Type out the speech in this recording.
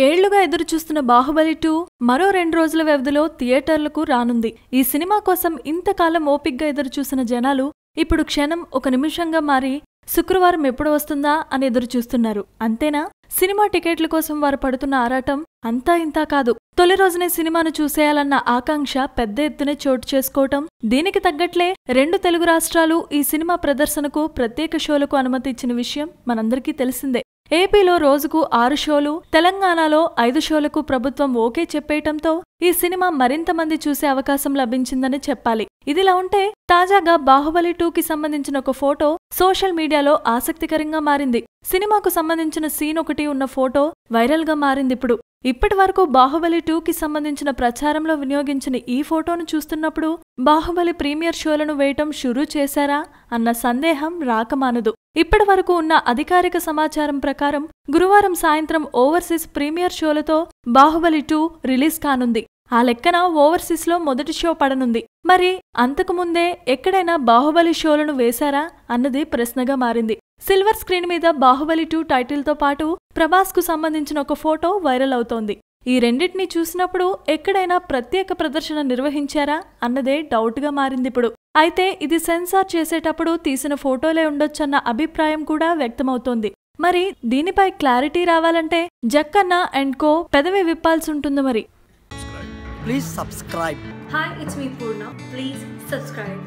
ఏళ్లుగా ఎదురుచూస్తున్న బాహుబలి 2 మరో 2 రోజుల వ్యవధిలో థియేటర్లకు రానుంది. ఈ సినిమా కోసం ఇంతకాలం ఓపిగ్గా ఎదురుచూసిన జనాలు ఇప్పుడు క్షణం ఒక నిమిషంగా మారి శుక్రవారం ఎప్పుడు వస్తుందా అని ఎదురుచూస్తున్నారు. అంతేనా? సినిమా టికెట్ల కోసం వారు పడుతున్న ఆరాటం అంతా ఇంతా కాదు. తొలి రోజునే సినిమాను చూసేయాలన్న ఆకాంక్ష పెద్ద ఎత్తునే చోటు చేసుకోవటం, దీనికి తగ్గట్లే 2 తెలుగు రాష్ట్రాలు ఈ సినిమా ప్రదర్శనకు ప్రత్యేక షోలకు అనుమతి ఇచ్చిన విషయం మనందరికీ తెలిసిందే. ఏపీలో రోజుకు 6 షోలు, తెలంగాణలో 5 షోలకు ప్రభుత్వం ఓకే చెప్పేయటంతో ఈ సినిమా మరింత మంది చూసే అవకాశం లభించిందని చెప్పాలి. ఇదిలా ఉంటే తాజాగా బాహుబలి 2కి సంబంధించిన ఒక ఫోటో సోషల్ మీడియాలో ఆసక్తికరంగా మారింది. సినిమాకు సంబంధించిన సీన్ ఒకటి ఉన్న ఫోటో వైరల్ గా మారిందిప్పుడు. ఇప్పటి వరకు బాహుబలి 2కి సంబంధించిన ప్రచారంలో వినియోగించిన ఈ ఫోటోను చూస్తున్నప్పుడు బాహుబలి ప్రీమియర్ షోలను వేయటం షురూ చేశారా అన్న సందేహం రాకమానదు. ఇప్పటి వరకు ఉన్న అధికారిక సమాచారం ప్రకారం గురువారం సాయంత్రం ఓవర్సీస్ ప్రీమియర్ షోలతో బాహుబలి 2 రిలీజ్ కానుంది. ఆ లెక్కన ఓవర్సీస్ లో మొదటి షో పడనుంది. మరి అంతకుముందే ఎక్కడైనా బాహుబలి షోలను వేశారా అన్నది ప్రశ్నగా మారింది. సిల్వర్ స్క్రీన్ మీద బాహుబలి 2 టైటిల్తో పాటు ప్రభాస్ కు సంబంధించిన ఒక ఫోటో వైరల్ అవుతోంది. ఈ రెండింటినీ చూసినప్పుడు ఎక్కడైనా ప్రత్యేక ప్రదర్శన నిర్వహించారా అన్నదే డౌట్ గా మారిందిప్పుడు. అయితే ఇది సెన్సార్ చేసేటప్పుడు తీసిన ఫోటోలే ఉండొచ్చన్న అభిప్రాయం కూడా వ్యక్తమవుతోంది. మరి దీనిపై క్లారిటీ రావాలంటే జక్కన్న అండ్ కో పెదవి విప్పాల్సి ఉంటుంది మరి. Please subscribe. Hi, it's me Purna. Please subscribe.